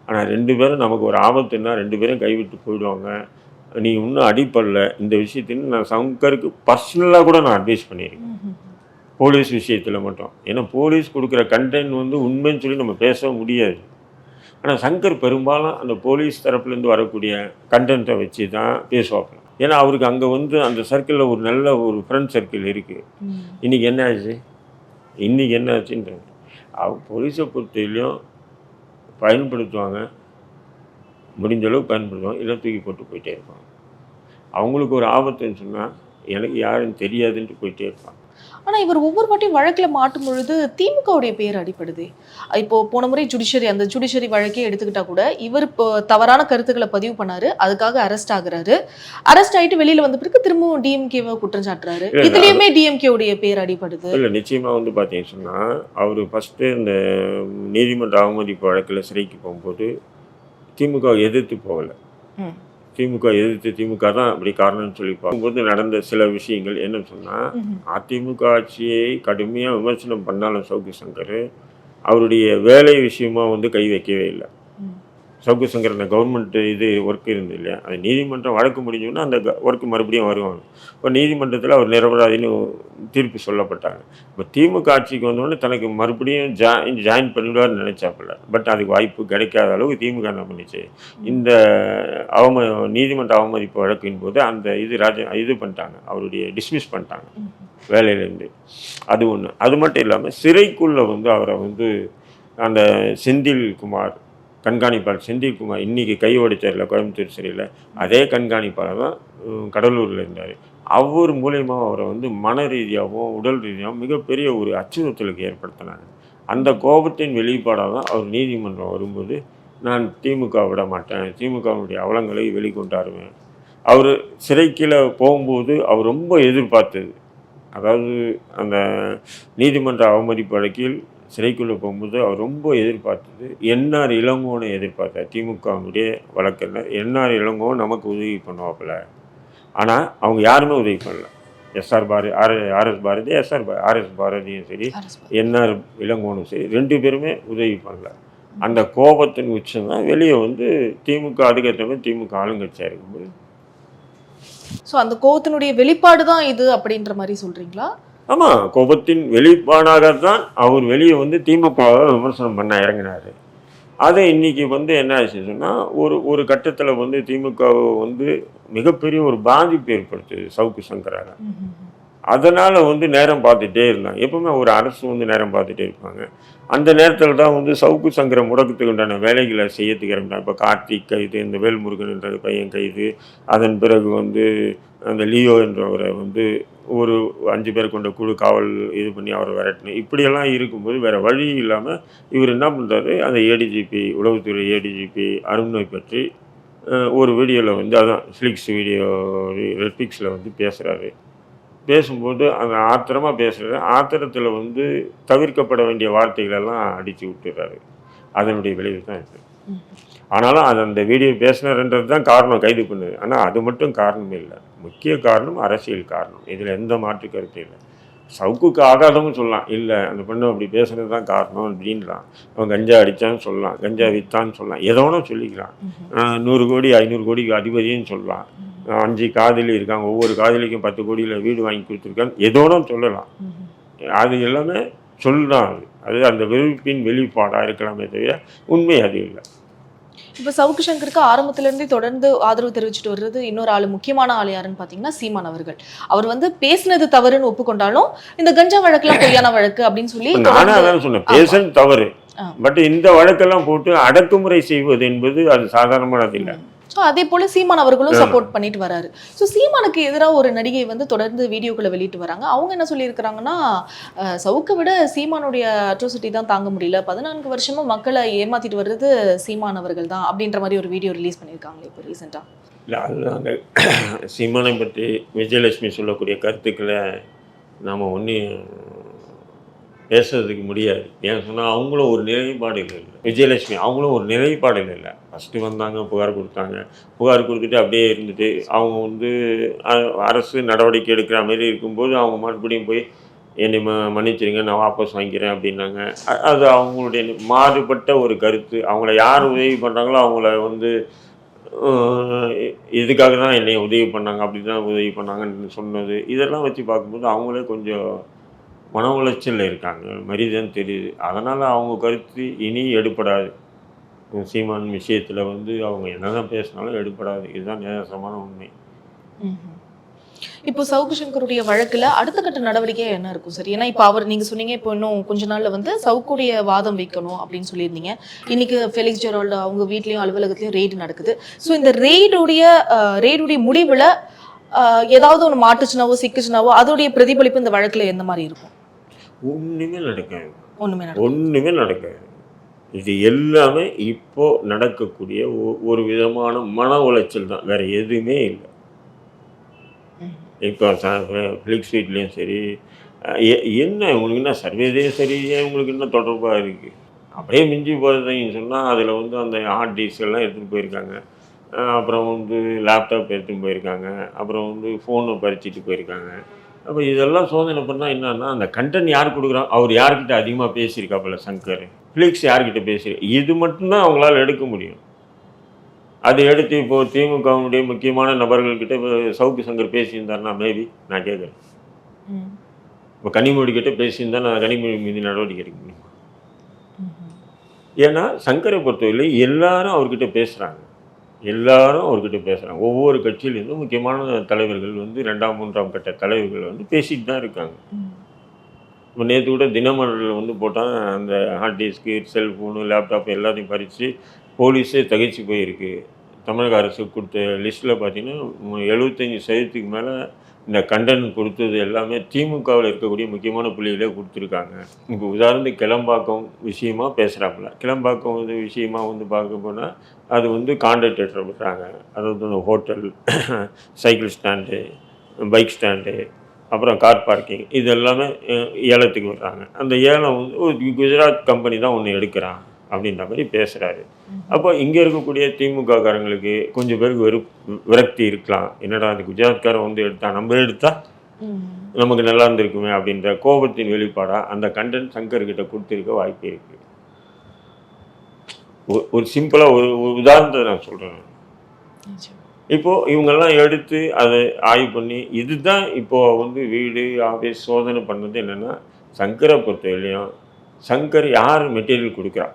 ஆனால் 2 பேரும் நமக்கு ஒரு ஆபத்துன்னா 2 பேரும் கைவிட்டு போயிடுவாங்க. நீ இன்னும் அடிப்படல இந்த விஷயத்தின்னு நான் சங்கருக்கு பர்சனலாக கூட நான் அட்வைஸ் பண்ணியிருக்கேன், போலீஸ் விஷயத்தில் மட்டும். ஏன்னா போலீஸ் கொடுக்குற கண்டென்ட் வந்து உண்மைன்னு சொல்லி நம்ம பேச முடியாது. ஆனால் சங்கர் பெரும்பாலும் அந்த போலீஸ் தரப்புலேருந்து வரக்கூடிய கண்டென்ட்டை வச்சு தான் பேசுவாப்புல. ஏன்னா அவருக்கு அங்கே வந்து அந்த சர்க்கிளில் ஒரு நல்ல ஒரு ஃப்ரெண்ட் சர்க்கிள் இருக்குது. இன்றைக்கி என்ன ஆச்சுன்றது அவங்க போலீஸை பொறுத்தவரையிலையும் பயன்படுத்துவாங்க, முடிஞ்ச அளவுக்கு பயன்படுத்துவாங்க, இல்லை தூக்கி போட்டு போயிட்டே இருப்பாங்க. அவங்களுக்கு ஒரு ஆபத்துன்னு சொன்னால் எனக்கு யாருன்னு தெரியாதுன்ட்டு போயிட்டே இருப்பாங்க. ஆனா இவர் ஒவ்வொரு வாட்டியும் வழக்குல மாட்டும் பொழுது திமுகவுடைய பேர் அடிபடுது. இப்போ போன முறை அந்த ஜுடிஷியரி வழக்கே எடுத்துக்கிட்டா கூட இவர் இப்போ தவறான கருத்துக்களை பதிவு பண்ணாரு, அதுக்காக அரெஸ்ட் ஆகுறாரு. அரெஸ்ட் ஆயிட்டு வெளியில வந்த பிறகு திரும்பவும் டிஎம்கேவை குற்றம் சாட்டுறாரு. இதுலயுமே டிஎம்கே உடைய பேர் அடிபடுது. இல்லை நிச்சயமாக வந்து பார்த்தீங்கன்னு சொன்னால் அவர் ஃபஸ்ட்டு இந்த நீதிமன்ற அவமதிப்பு வழக்கில் சிறைக்கு போகும்போது திமுக எதிர்த்து போகலை. திமுக எதிர்த்து திமுக தான் அப்படி காரணம்னு சொல்லி பார்க்கும்போது நடந்த சில விஷயங்கள் என்னன்னு சொன்னால், அதிமுக ஆட்சியை கடுமையாக விமர்சனம் பண்ணாலும் சவுக்கு சங்கர் அவருடைய வேலை விஷயமா வந்து கை வைக்கவே இல்லை. சவுக்கு சங்கர் அந்த கவர்மெண்ட் இது ஒர்க் இருந்து இல்லையா, அது நீதிமன்றம் வழக்கு முடிஞ்சோன்னா அந்த ஒர்க்கு மறுபடியும் வருவாங்க. இப்போ நீதிமன்றத்தில் அவர் நிரபராதின்னு தீர்ப்பு சொல்லப்பட்டாங்க. இப்போ திமுக ஆட்சிக்கு வந்தோடனே தனக்கு மறுபடியும் ஜாயின் பண்ணிவிடுவார்னு நினச்சாப்பில்ல. பட் அதுக்கு வாய்ப்பு கிடைக்காத அளவுக்கு திமுக என்ன பண்ணிச்சு, இந்த நீதிமன்ற அவமதிப்பு வழக்கின் போது அந்த இது பண்ணிட்டாங்க, அவருடைய டிஸ்மிஸ் பண்ணிட்டாங்க வேலையிலேருந்து. அது ஒன்று. அது மட்டும் இல்லாமல் சிறைக்குள்ளே வந்து அவரை வந்து அந்த செந்தில்குமார் கண்காணிப்பாளர் செந்தில்குமார் இன்றைக்கி கை உடைச்சார்ல கோயம்புத்தூர் சிறையில், அதே கண்காணிப்பாளர் தான் கடலூரில் இருந்தார். அவர் மூலயமா அவரை வந்து மன ரீதியாகவும் உடல் ரீதியாகவும் மிகப்பெரிய ஒரு அச்சுறுத்தலுக்கு ஏற்படுத்தினாங்க. அந்த கோபத்தின் வெளிப்பாடாக தான் அவர் நீதிமன்றம் வரும்போது நான் திமுக விட மாட்டேன், திமுகவுடைய அவலங்களை வெளிக்கொண்டாருவேன். அவர் சிறைக்குள்ள போகும்போது அவர் ரொம்ப எதிர்பார்த்தது, அதாவது அந்த நீதிமன்ற அவமதிப்பு வழக்கில் சிறைக்குள்ளே போகும்போது அவர் ரொம்ப எதிர்பார்த்தது என்ஆர் இளங்கோனை எதிர்பார்த்தார். திமுகவுடைய வழக்கறிஞர் என்ஆர் இளங்கோன் நமக்கு உதவி பண்ணுவாப்பில். ஆனால் அவங்க யாருமே உதவி பண்ணல. ஆர்எஸ் பாரதி ஆர்எஸ் பாரதியும் சரி, என்ஆர் இளங்கோனும் சரி, 2 பேருமே உதவி பண்ணல. அந்த கோபத்தின் உச்சம் தான் வெளியே வந்து திமுக அதுக்கேற்ற திமுக ஆளுங்கட்சியாக இருக்கும்போது. ஸோ அந்த கோபத்தினுடைய வெளிப்பாடு தான் இது அப்படின்ற மாதிரி சொல்கிறீங்களா? ஆமாம், கோபத்தின் வெளிப்பாடாகத்தான் அவர் வெளியே வந்து திமுகவை விமர்சனம் பண்ண இறங்கினார். அதை இன்றைக்கி வந்து என்ன ஆச்சு சொன்னால், ஒரு கட்டத்தில் வந்து திமுகவை வந்து மிகப்பெரிய ஒரு பாதிப்பு ஏற்படுத்துது சவுக்கு சங்கராக. அதனால் வந்து நேரம் பார்த்துட்டே இருந்தாங்க. எப்பவுமே ஒரு அரசு வந்து நேரம் பார்த்துட்டே இருப்பாங்க. அந்த நேரத்தில் தான் வந்து சவுக்கு சங்கரை முடக்கத்துக்கு உண்டான வேலைகளை செய்யறதுக்கு இருந்தாங்க. இப்போ கார்த்திக் கைது, இந்த வேல்முருகன் என்ற பையன் கைது, அதன் பிறகு வந்து அந்த லியோ என்றவரை வந்து ஒரு 5 பேர் கொண்ட குழு காவல் இது பண்ணி அவரை விரட்டணும். இப்படியெல்லாம் இருக்கும்போது வேறு வழி இல்லாமல் இவர் என்ன பண்ணுறாரு, அந்த ஏடிஜிபி உளவுத்துறை ஏடிஜிபி அருண்மை பற்றி ஒரு வீடியோவில் வந்து அதான் ஃப்ளிக்ஸ் வீடியோ ரெட்பிக்ஸில் வந்து பேசுகிறாரு. பேசும்போது அந்த ஆத்திரமாக பேசுகிறாரு. ஆத்திரத்தில் வந்து தவிர்க்கப்பட வேண்டிய வார்த்தைகளெல்லாம் அடித்து விட்டுறாரு. அதனுடைய விளைவு தான் இது. ஆனாலும் அது அந்த வீடியோ பேசினார்ன்றது தான் காரணம் கைது பண்ணுது. ஆனால் அது மட்டும் காரணமே இல்லை. முக்கிய காரணம் அரசியல் காரணம். இதில் எந்த மாற்று கருத்து இல்லை. சவுக்குக்கு ஆகாதவங்க சொல்லலாம், இல்லை அந்த பெண்ணு அப்படி பேசுகிறது தான் காரணம் அப்படின்லாம். அவன் கஞ்சா அடித்தான்னு சொல்லலாம், கஞ்சா விற்றான்னு சொல்லலாம், எதோனோ சொல்லிக்கலாம். 100 கோடி 500 கோடிக்கு அதிபதின்னு சொல்லலாம். 5 காதலி இருக்காங்க, ஒவ்வொரு காதலிக்கும் 10 கோடியில் வீடு வாங்கி கொடுத்துருக்காங்க, எதோனோ சொல்லலாம். அது எல்லாமே சொல்லலாம். அது அந்த வெறுப்பின் வெளிப்பாடாக இருக்கலாமே தவிர உண்மை அது இல்லை. இப்போ சவுக்கு சங்கருக்கு ஆரம்பத்திலேருந்தே தொடர்ந்து ஆதரவு தெரிவிச்சுட்டு வர்றது இன்னொரு ஆள், முக்கியமான ஆள் யாருன்னு பார்த்தீங்கன்னா சீமான் அவர்கள். அவர் வந்து பேசினது தவறுன்னு ஒப்புக்கொண்டாலும் இந்த கஞ்சா வழக்கெல்லாம் பொய்யான வழக்கு அப்படின்னு சொல்லி நானும் அதான் சொன்னேன், பேசுறது தவறு. பட் இந்த வழக்கெல்லாம் போட்டு அடக்குமுறை செய்வது என்பது அது சாதாரணமானது இல்லை. ஸோ அதே போல சீமான் அவர்களும் சப்போர்ட் பண்ணிட்டு வராரு. ஸோ சீமானுக்கு எதிராக ஒரு நடிகை வந்து தொடர்ந்து வீடியோக்களை வெளியிட்டு வராங்க. அவங்க என்ன சொல்லியிருக்கிறாங்கன்னா, சவுக்கை விட சீமானுடைய அட்ரோசிட்டி தான் தாங்க முடியல, 14 வருஷமா மக்களை ஏமாத்திட்டு வர்றது சீமான் அவர்கள் தான் அப்படின்ற மாதிரி ஒரு வீடியோ ரிலீஸ் பண்ணியிருக்காங்க இப்போ ரீசெண்டாக. இல்லை, அதுதாங்க சீமானை பற்றி விஜயலட்சுமி சொல்லக்கூடிய கருத்துக்களை நாம் ஒன்றும் பேசுறதுக்கு முடியாது. ஏன்னு சொன்னால் அவங்களும் ஒரு நிலைப்பாடில் இல்லை. விஜயலட்சுமி அவங்களும் ஒரு நிலைப்பாடில் இல்லை. ஃபஸ்ட்டு வந்தாங்க, புகார் கொடுத்தாங்க, புகார் கொடுத்துட்டு அப்படியே இருந்துட்டு அவங்க வந்து அரசு நடவடிக்கை எடுக்கிற மாதிரி இருக்கும்போது அவங்க மறுபடியும் போய் என்னை மன்னிச்சிருங்க நான் வாபஸ் வாங்கிக்கிறேன் அப்படின்னாங்க. அது அவங்களுடைய மாறுபட்ட ஒரு கருத்து. அவங்கள யார் உதவி பண்ணுறாங்களோ அவங்கள வந்து இதுக்காக தான் என்னை உதவி பண்ணாங்க, அப்படி தான் உதவி பண்ணாங்கன்னு சொன்னது, இதெல்லாம் வச்சு பார்க்கும்போது அவங்களே கொஞ்சம் மன உளைச்சலில் இருக்காங்க மாதிரி தான் தெரியுது. அதனால் அவங்க கருத்து இனி எடுப்படாது. சீமான் விஷயத்தில் வந்து அவங்க என்ன தான் பேசினாலும் எடுப்படாது. இதுதான் நேசமான உண்மை. இப்போ சவுக்கு சங்கருடைய வழக்கில் அடுத்த கட்ட நடவடிக்கை என்ன இருக்கும் சார்? ஏன்னா இப்போ அவர் நீங்கள் சொன்னீங்க இப்போ இன்னும் கொஞ்ச நாளில் வந்து சவுக்குடைய வாதம் வைக்கணும் அப்படின்னு சொல்லியிருந்தீங்க. இன்னைக்கு ஃபெலிக்ஸ் ஜெரால்டு அவங்க வீட்லேயும் அலுவலகத்துலேயும் ரெய்டு நடக்குது. ஸோ இந்த ரெய்டுடைய முடிவில் ஏதாவது ஒன்று மாட்டுச்சுனாவோ சிக்குச்சுனாவோ அதோடைய பிரதிபலிப்பு இந்த வழக்குல எந்த மாதிரி இருக்கும்? ஒன்றுமே நடக்காது. ஒண்ணுமே நடக்கும். ஒன்றுமே நடக்காது. இது எல்லாமே இப்போ நடக்கக்கூடிய ஒரு விதமான மன உளைச்சல் தான், வேற எதுவுமே இல்லை. இப்போ ஃப்ளிக்ஸ் வீட்லேயும் சரி, என்ன உங்களுக்கு என்ன சர்வதேச ரீதியாக உங்களுக்கு என்ன தொடர்பாக இருக்குது? அப்படியே மிஞ்சி போகிறதையும் சொன்னால் அதில் வந்து அந்த ஹார்ட் டிஸ்க் எல்லாம் எடுத்துகிட்டு போயிருக்காங்க. அப்புறம் வந்து லேப்டாப் எடுத்துகிட்டு போயிருக்காங்க. அப்புறம் வந்து ஃபோனை பறிச்சுட்டு போயிருக்காங்க. அப்போ இதெல்லாம் சோதனை பண்ணால் என்னன்னா, அந்த கண்டென்ட் யார் கொடுக்குறான், அவர் யார்கிட்ட அதிகமாக பேசியிருக்காப்புல சங்கர், ஃப்ளிக்ஸ் யார்கிட்ட இது மட்டும்தான் அவங்களால எடுக்க முடியும். அதை எடுத்து இப்போது திமுகவுடைய முக்கியமான நபர்கள்கிட்ட இப்போ சவுக்கு சங்கர் பேசியிருந்தாருன்னா மேபி நான் கேட்குறேன். இப்போ கனிமொழி கிட்ட பேசியிருந்தா நான் கனிமொழி மீது நடவடிக்கை எடுக்க முடியுமா? ஏன்னா சங்கரை பொறுத்தவரை எல்லாரும் அவர்கிட்ட பேசுகிறாங்க. எல்லாரும் அவர்கிட்ட பேசுகிறாங்க. ஒவ்வொரு கட்சியிலேருந்தும் முக்கியமான தலைவர்கள் வந்து 2ஆம் 3ஆம் கட்ட தலைவர்கள் வந்து பேசிட்டு தான் இருக்காங்க. இப்போ நேற்று கூட தினமலரில் வந்து போட்டால் அந்த ஹார்ட் டிஸ்க்கு, செல்ஃபோனு, லேப்டாப் எல்லாத்தையும் பறித்து போலீஸே தகைச்சு போயிருக்கு. தமிழக அரசு கொடுத்த லிஸ்ட்டில் பார்த்தீங்கன்னா 75% மேலே இந்த கண்டென்ட் கொடுத்தது எல்லாமே திமுகவில் இருக்கக்கூடிய முக்கியமான புள்ளிகளே கொடுத்துருக்காங்க. இப்போ உதாரணத்துக்கு கிளம்பாக்கம் விஷயமா பேசுகிறாப்புல. கிளம்பாக்கம் வந்து விஷயமா வந்து பார்க்க போனால் அது வந்து கான்ட்ராக்டர் விடுறாங்க. அதாவது அந்த hotel, cycle stand, bike stand, அப்புறம் கார் பார்க்கிங், இது எல்லாமே ஏலத்துக்கு விடுறாங்க. அந்த ஏலம் வந்து ஒரு குஜராத் கம்பெனி தான் ஒன்று எடுக்கிறான் அப்படின்ற மாதிரி பேசுகிறாரு. அப்போ இங்கே இருக்கக்கூடிய திமுக காரங்களுக்கு கொஞ்சம் பேருக்கு விரக்தி இருக்கலாம். என்னடா அந்த குஜராத்காரன் வந்து எடுத்தா நம்ம எடுத்தா நமக்கு நல்லா இருந்திருக்குமே அப்படின்ற கோபத்தின் வெளிப்பாடாக அந்த கண்டென்ட் சங்கர்கிட்ட கொடுத்துருக்க வாய்ப்பு இருக்கு. ஒரு சிம்பிளாக ஒரு உதாரணத்தை நான் சொல்கிறேன். இப்போது இவங்கெல்லாம் எடுத்து அதை ஆய்வு பண்ணி இதுதான் இப்போது வந்து வீடு ஆஃபீஸ் சோதனை பண்ணது என்னென்னா, சங்கரை பொறுத்தவரையிலையும் சங்கர் யார் மெட்டீரியல் கொடுக்குறா,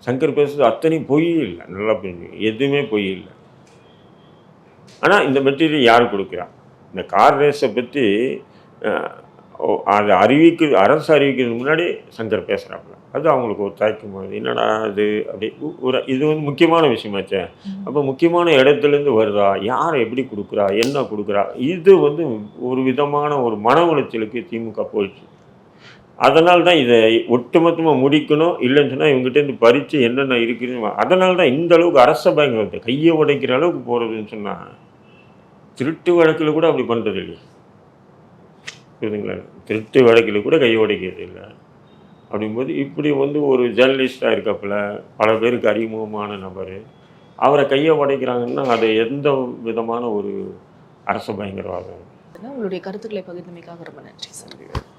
சங்கர் பேசுறது அத்தனையும் பொய் இல்லை. நல்லா புரிஞ்சு, எதுவுமே பொய் இல்லை. ஆனால் இந்த மெட்டீரியல் யார் கொடுக்குறா? இந்த கார் ரேஸை பற்றி அதை அரசு அறிவிக்கிறதுக்கு முன்னாடி சங்கர் பேசுகிறாப்புல. அது அவங்களுக்கு ஒரு தயக்கம் போது என்னடா அது அப்படி ஒரு இது வந்து முக்கியமான விஷயமாச்சே. அப்போ முக்கியமான இடத்துலேருந்து வருதா, யாரை எப்படி கொடுக்குறா, என்ன கொடுக்குறா, இது வந்து ஒரு விதமான ஒரு மன உளைச்சலுக்கு திமுக போயிடுச்சு. அதனால தான் இதை ஒட்டுமொத்தமாக முடிக்கணும். இல்லைன்னு சொன்னால் இவங்ககிட்டேருந்து பறித்து என்னென்ன இருக்குதுன்னு. அதனால தான் இந்த அளவுக்கு அரச பயங்க வருது, கையை உடைக்கிற அளவுக்கு போகிறதுன்னு சொன்னால். திருட்டு வழக்கில் கூட அப்படி பண்ணுறது இல்லையா? புரியுதுங்களா? திருட்டு வழக்கில் கூட கையை உடைக்கிறது இல்லை. அப்படிங்கும்போது இப்படி வந்து ஒரு ஜேர்னலிஸ்டாக இருக்கப்பல பல பேருக்கு அறிமுகமான நபர் அவரை கையை உடைக்கிறாங்கன்னா அது எந்த விதமான ஒரு அரச பயங்கரவாதம்? உங்களுடைய கருத்துக்களை பகிர்ந்தமைக்காக ரொம்ப நன்றி சார்.